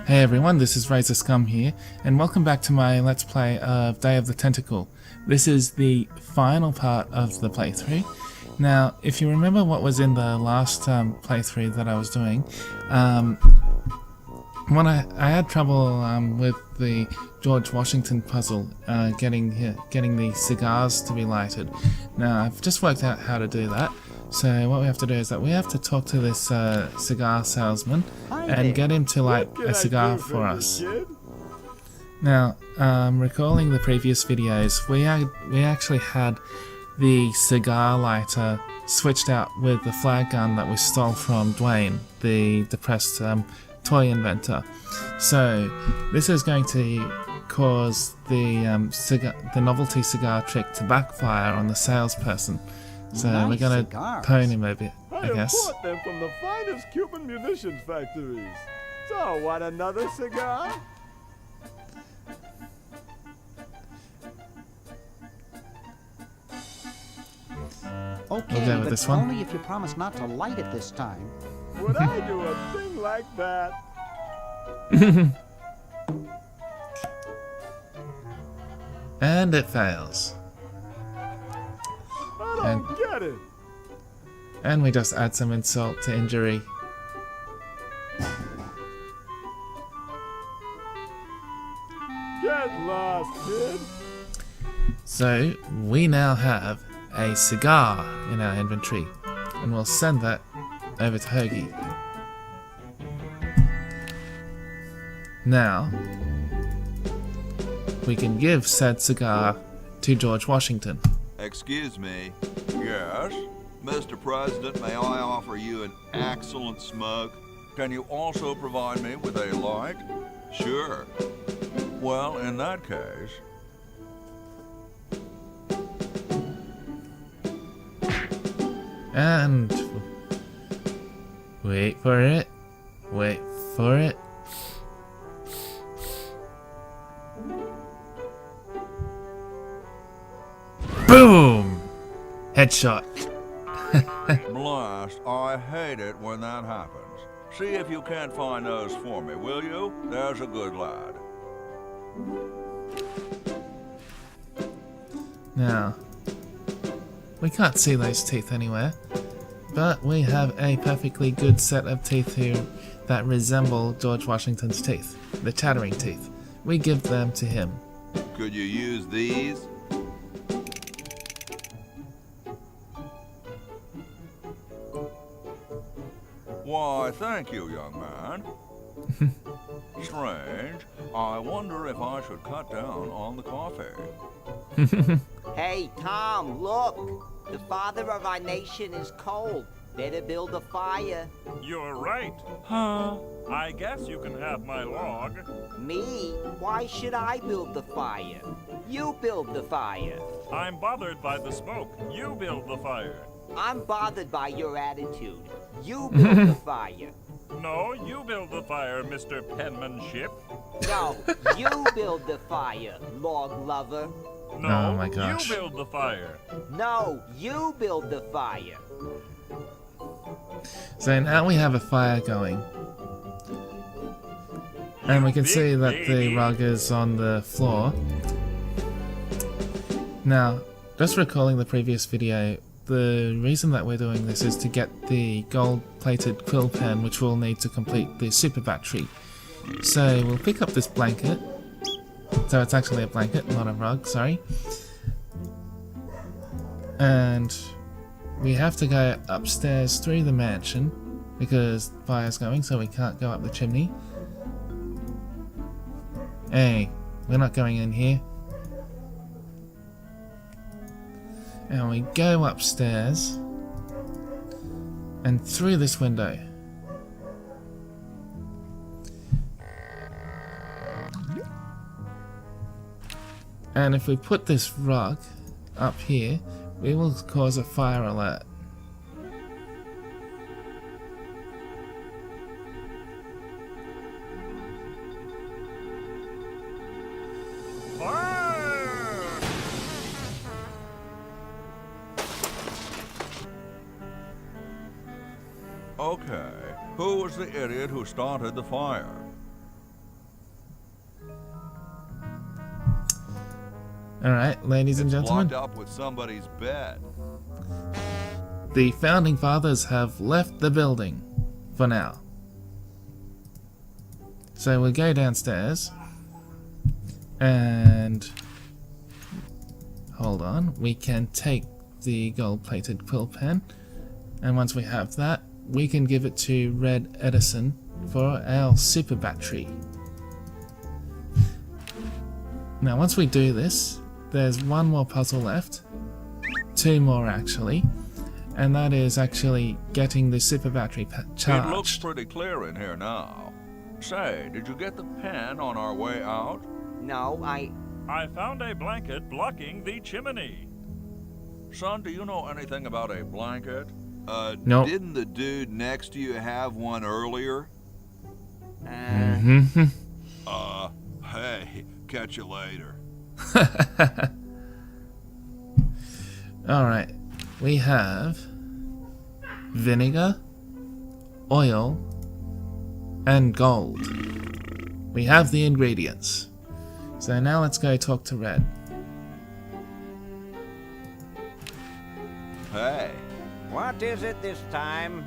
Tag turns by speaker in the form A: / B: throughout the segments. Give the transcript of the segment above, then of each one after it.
A: Hey everyone, this is Razor Scum here, and welcome back to my Let's Play of Day of the Tentacle. This is the final part of the playthrough. Now, if you remember what was in the last playthrough that I was doing, when I had trouble with the George Washington puzzle, getting the cigars to be lighted. Now, I've just worked out how to do that. So what we have to do is that we have to talk to this cigar salesman and get him to light a cigar for us. Now, recalling the previous videos, we actually had the cigar lighter switched out with the flag gun that we stole from Dwayne, the depressed toy inventor. So this is going to cause the novelty cigar trick to backfire on the salesperson. So nice, we're gonna pwn him a bit, I guess.
B: I bought them from the finest Cuban munitions factories. So, want another cigar?
C: Okay,
A: we'll go with
C: but
A: this one.
C: Only if you promise not to light it this time.
B: Would I do a thing like that?
A: And it fails.
B: I don't get it.
A: And we just add some insult to injury.
B: Get lost, kid.
A: So we now have a cigar in our inventory, and we'll send that over to Hoagie. Now we can give said cigar to George Washington.
D: Excuse me. Yes? Mr. President, may I offer you an excellent smoke? Can you also provide me with a light? Sure. Well, in that case...
A: And... wait for it. Wait for it. Boom! Headshot.
D: Blast, I hate it when that happens. See if you can't find those for me, will you? There's a good lad.
A: Now, we can't see those teeth anywhere, but we have a perfectly good set of teeth here that resemble George Washington's teeth, the chattering teeth. We give them to him.
D: Could you use these? Why, thank you, young man. Strange. I wonder if I should cut down on the coffee.
E: Hey, Tom, look! The father of our nation is cold. Better build a fire.
F: You're right. Huh? I guess you can have my log.
E: Me? Why should I build the fire? You build the fire.
F: I'm bothered by the smoke. You build the fire.
E: I'm bothered by your attitude. You build the fire.
F: No, you build the fire, Mr. Penmanship.
E: No, you build the fire, log lover.
F: No,
A: oh my gosh.
F: You build the fire.
E: No, you build the fire.
A: So now we have a fire going. And we can see that the rug is on the floor. Now, just recalling the previous video, the reason that we're doing this is to get the gold-plated quill pen, which we'll need to complete the super battery. So we'll pick up this blanket. So it's actually a blanket, not a rug, sorry. And we have to go upstairs through the mansion because fire's going, so we can't go up the chimney. Hey, we're not going in here. And we go upstairs and through this window. And if we put this rug up here, we will cause a fire alert.
D: Okay, who was the idiot who started the fire?
A: Alright, ladies and
D: It's
A: gentlemen,
D: blocked up with somebody's bed.
A: the Founding Fathers have left the building for now. So we'll go downstairs and hold on, we can take the gold-plated quill pen, and once we have that, we can give it to Red Edison for our super battery. Now once we do this, there's one more puzzle left, two more actually, and that is actually getting the super battery charged.
D: It looks pretty clear in here now. Say, did you get the pen on our way out?
E: No,
F: I found a blanket blocking the chimney.
D: Son, do you know anything about a blanket?
A: Nope.
D: Didn't the dude next to you have one earlier? Hey, catch you later.
A: Alright, we have vinegar, oil, and gold. We have the ingredients. So now let's go talk to Red.
D: Hey,
E: what is it this time?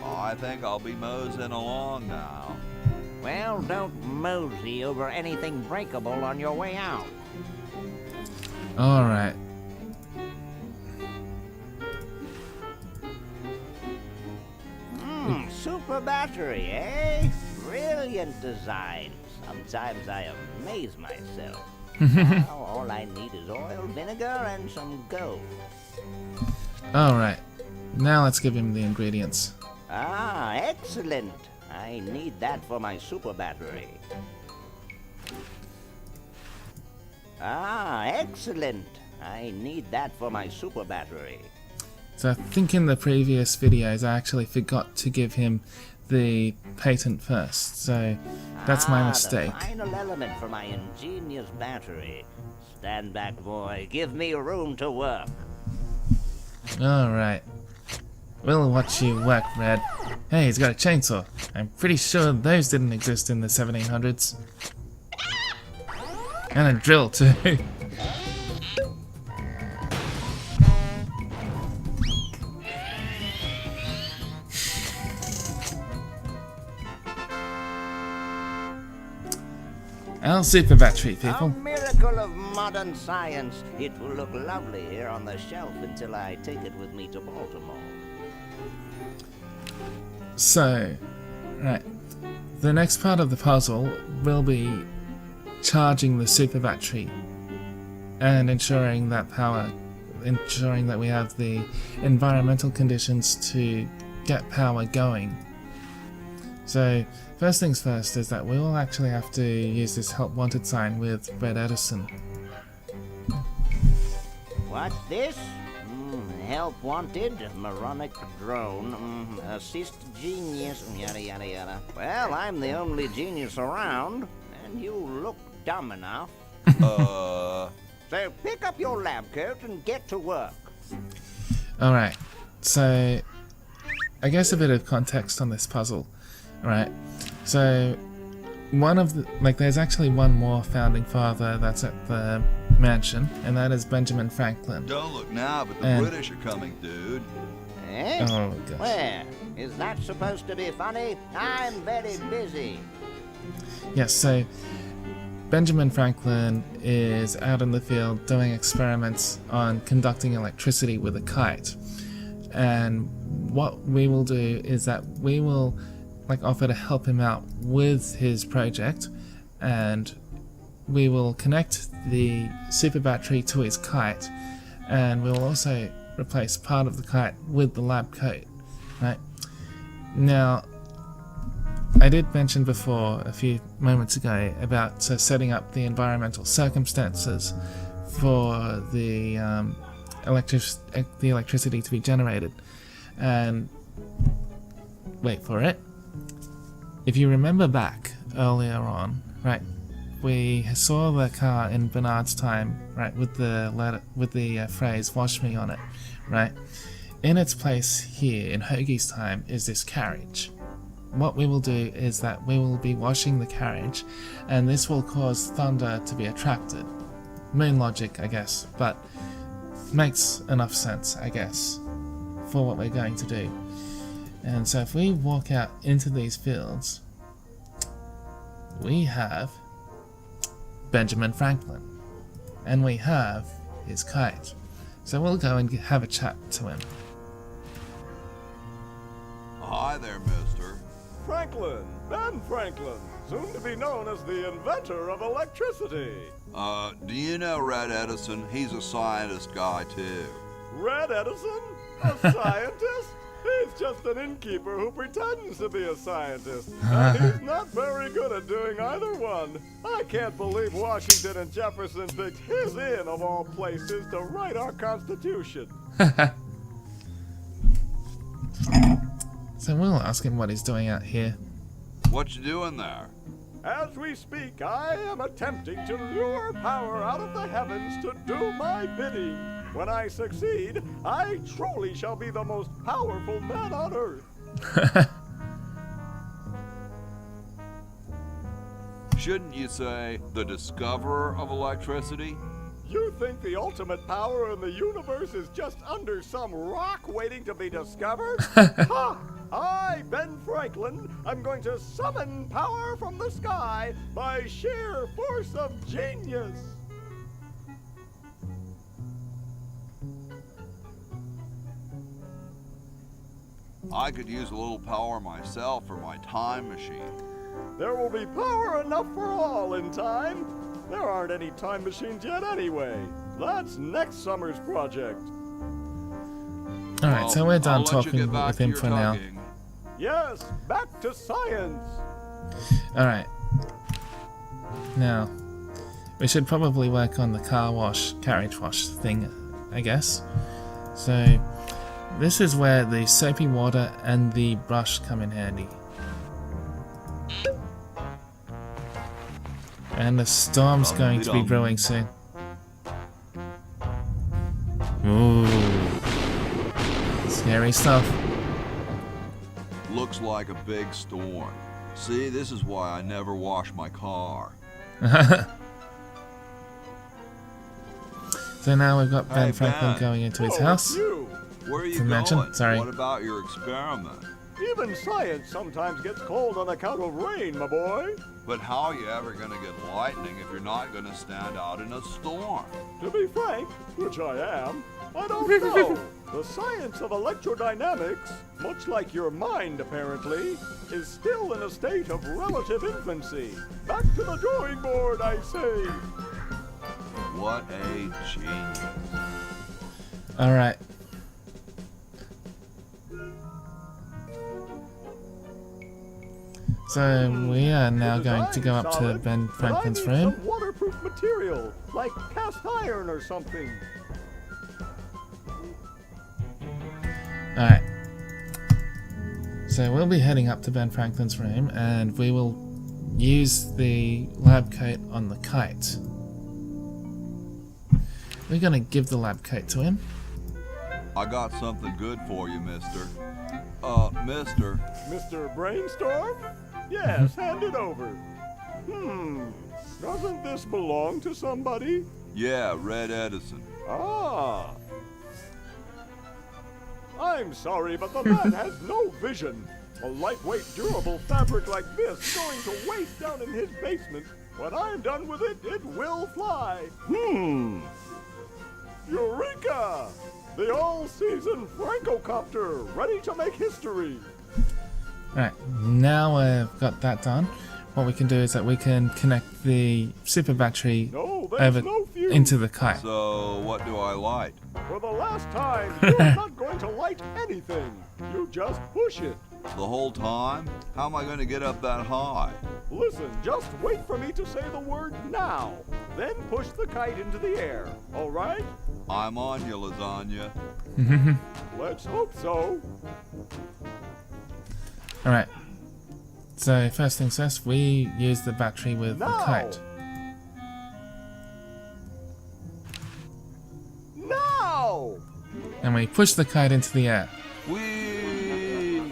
D: I think I'll be moseying along now.
E: Well, don't mosey over anything breakable on your way out.
A: Alright.
E: Super battery, eh? Brilliant design. Sometimes I amaze myself. Now, all I need is oil, vinegar, and some gold.
A: Alright. Now let's give him the ingredients.
E: Ah, excellent. I need that for my super battery. Ah, excellent. I need that for my super battery.
A: So I think in the previous videos I actually forgot to give him the patent first, so that's my mistake.
E: The final element for my ingenious battery. Stand back, boy. Give me room to work.
A: Alright. We'll watch you work, Red. Hey, he's got a chainsaw. I'm pretty sure those didn't exist in the 1700s. And a drill, too. Our super battery,
E: A
A: people.
E: miracle of modern science. It will look lovely here on the shelf until I take it with me to Baltimore.
A: So, right. The next part of the puzzle will be charging the super battery and ensuring that we have the environmental conditions to get power going. So, first things first is that we will actually have to use this help wanted sign with Red Edison.
E: What's this? Help wanted, moronic drone, assist genius, yada yada yada. Well, I'm the only genius around, and you look dumb enough. So pick up your lab coat and get to work.
A: Alright, so I guess a bit of context on this puzzle. Alright, so there's actually one more founding father that's at the mansion, and that is Benjamin Franklin.
D: Don't look now, but the British are coming, dude.
E: Eh?
A: Oh gosh.
E: Where? Is that supposed to be funny? I'm very busy.
A: Yes, so Benjamin Franklin is out in the field doing experiments on conducting electricity with a kite. And what we will do is that we will offer to help him out with his project, and we will connect the super battery to his kite, and we'll also replace part of the kite with the lab coat. Right? Now, I did mention before, a few moments ago, about setting up the environmental circumstances for the electricity to be generated. And wait for it. If you remember back earlier on, right, we saw the car in Bernard's time, right, with the phrase "wash me" on it, right. In its place here in Hoagie's time is this carriage, what we will do is that we will be washing the carriage, and this will cause thunder to be attracted. Moon logic, I guess, but makes enough sense, I guess, for what we're going to do. And so if we walk out into these fields, we have Benjamin Franklin, and we have his kite. So we'll go and have a chat to him.
D: Hi there, mister.
B: Franklin, Ben Franklin, soon to be known as the inventor of electricity.
D: Do you know Red Edison? He's a scientist guy, too.
B: Red Edison? A scientist? He's just an innkeeper who pretends to be a scientist. And he's not very good at doing either one. I can't believe Washington and Jefferson picked his inn, of all places, to write our Constitution.
A: So we'll ask him what he's doing out here.
D: What you doing there?
B: As we speak, I am attempting to lure power out of the heavens to do my bidding. When I succeed, I truly shall be the most powerful man on earth.
D: Shouldn't you say the discoverer of electricity?
B: You think the ultimate power in the universe is just under some rock waiting to be discovered? Ha! I, Ben Franklin, am going to summon power from the sky by sheer force of genius.
D: I could use a little power myself for my time machine.
B: There will be power enough for all in time. There aren't any time machines yet anyway. That's next summer's project.
A: Alright,
D: Well,
A: so we're done
D: I'll let you
A: talking
D: get back
A: with
D: to
A: him
D: your
A: for now.
D: tugging.
B: Yes, back to science.
A: Alright. Now, we should probably work on the carriage wash thing, I guess. So, this is where the soapy water and the brush come in handy. And the storm's going to be brewing soon. Ooh. Scary stuff.
D: Looks like a big storm. See, this is why I never wash my car.
A: So now we've got Ben
D: Hey,
A: Franklin
D: Ben.
A: going into his
B: Oh,
A: house.
B: it's you.
D: Where are you
A: To mention?
D: going?
A: Sorry.
D: What about your experiment?
B: Even science sometimes gets cold on account of rain, my boy.
D: But how are you ever going to get lightning if you're not going to stand out in a storm?
B: To be frank, which I am, I don't know. The science of electrodynamics, much like your mind apparently, is still in a state of relative infancy. Back to the drawing board, I say.
D: What a genius.
A: Alright. So we are now
B: The
A: going to
B: design's
A: go up to
B: solid,
A: Ben
B: but
A: Franklin's
B: I need
A: room.
B: some waterproof material, like cast iron or something.
A: Alright. So we'll be heading up to Ben Franklin's room and we will use the lab coat on the kite. We're going to give the lab coat to him.
B: Oh.
D: I got something good for you, mister. Mister.
B: Mr. Brainstorm? Yes, hand it over. Doesn't this belong to somebody?
D: Yeah, Red Edison.
B: Ah. I'm sorry, but the man has no vision. A lightweight, durable fabric like this is going to waste down in his basement. When I'm done with it, it will fly. Eureka! The all-season Francocopter, ready to make history.
A: Alright, now we've got that done. What we can do is that we can connect the super battery
B: No, there's
A: over
B: no fuse.
A: into the kite.
D: So, what do I light?
B: For the last time, you're not going to light anything. You just push it.
D: The whole time? How am I going to get up that high?
B: Listen, just wait for me to say the word now. Then push the kite into the air, all right?
D: I'm on you, lasagna.
B: Let's hope so.
A: Alright. So first things first, we use the battery with the
B: Now.
A: kite.
B: Now!
A: And we push the kite into the air.
D: Whee!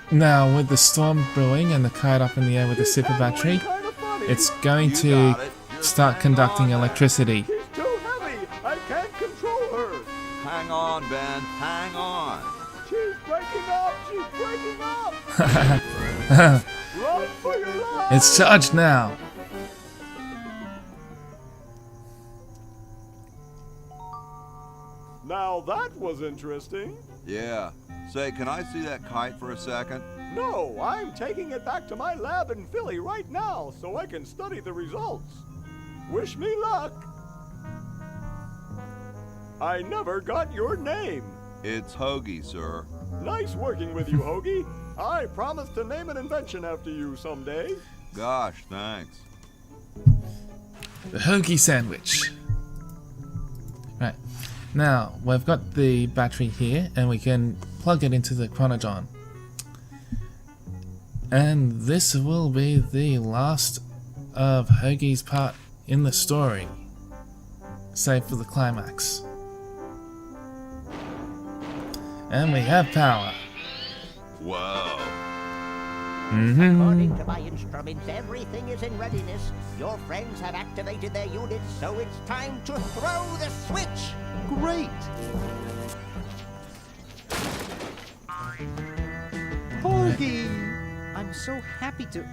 A: Now, with the storm brewing and the kite up in the air with the
B: She's
A: super battery,
B: handling kinda funny.
A: it's going
D: You
A: to
D: got it. Just
A: start
D: hang
A: conducting
D: on there.
A: electricity.
B: She's too heavy. I can't control her.
D: Hang on, Ben. Hang on.
B: She's breaking up. She's breaking up. Run for your life.
A: It's charged now.
B: Now that was interesting.
D: Yeah. Say, can I see that kite for a second?
B: No, I'm taking it back to my lab in Philly right now so I can study the results. Wish me luck. I never got your name.
D: It's Hoagie, sir.
B: Nice working with you, Hoagie. I promise to name an invention after you someday.
D: Gosh, thanks.
A: The Hoagie sandwich. Right. Now, we've got the battery here, and we can plug it into the Chronogon. And this will be the last of Hoagie's part in the story, save for the climax. And we have power.
D: Whoa.
E: According to my instruments, everything is in readiness. Your friends have activated their units, so it's time to throw the switch.
C: Great! Hoagie! I'm so happy to...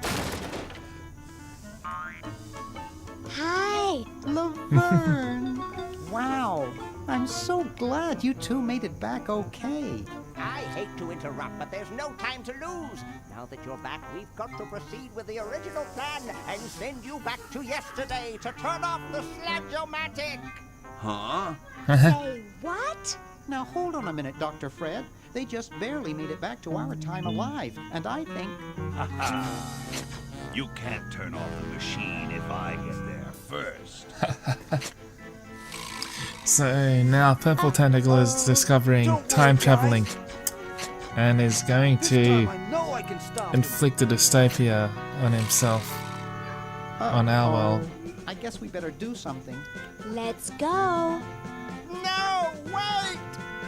G: Hi!
C: Laverne! Wow! I'm so glad you two made it back okay.
E: I hate to interrupt, but there's no time to lose. Now that you're back, we've got to proceed with the original plan and send you back to yesterday to turn off the Sludge-O-Matic.
D: Huh?
G: Say what?
C: Now hold on a minute, Dr. Fred. They just barely made it back to our time alive, and I think...
H: You can't turn off the machine if I get there first.
A: So now Purple Tentacle is discovering time traveling and is going to
B: I know I can stop it.
A: inflict a dystopia on himself. On our world.
C: I guess we better do something.
G: Let's go.
E: No, wait!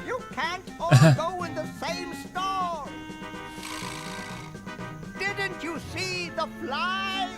E: You can't all go in the same store. Didn't you see the fly?